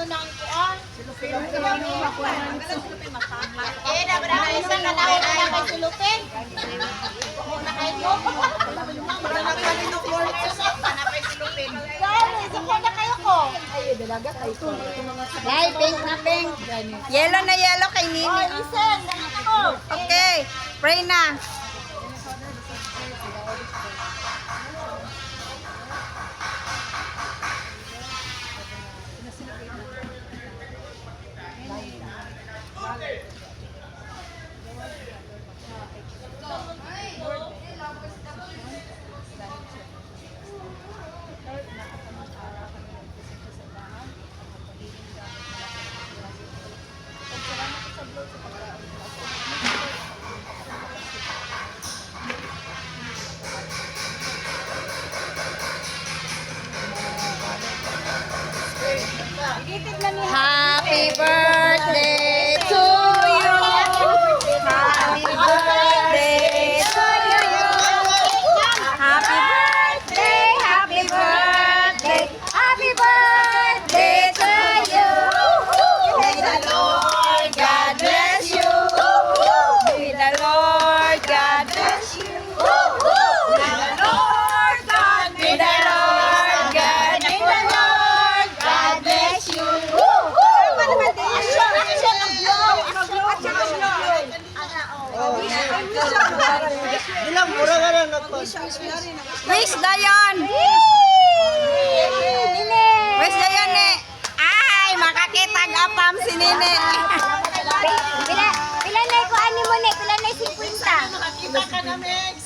ninyo ng kuan. Eh, nabra na isang nalaw na kay Silupin. Muna kayo. Wala na kami ng board sa na kay Silupin. Dali, sako na kayo ko. Ay, dalaga kay ko. Dai, pink na pink. Yellow na yellow kay Nini. Oh, listen, dali ko. Okay, pray na. Happy birthday to you. Happy birthday to you. Happy birthday, happy birthday, happy birthday to you. May the Lord God bless you. May the Lord God bless you. May the Lord God, may the Lord God, may the Lord God bless you. Wish dayon. Wish dayon ni. Ay, makakitag apam si Nini. Pila na ko ani mo ni, pila na 50. Makakita ka namin.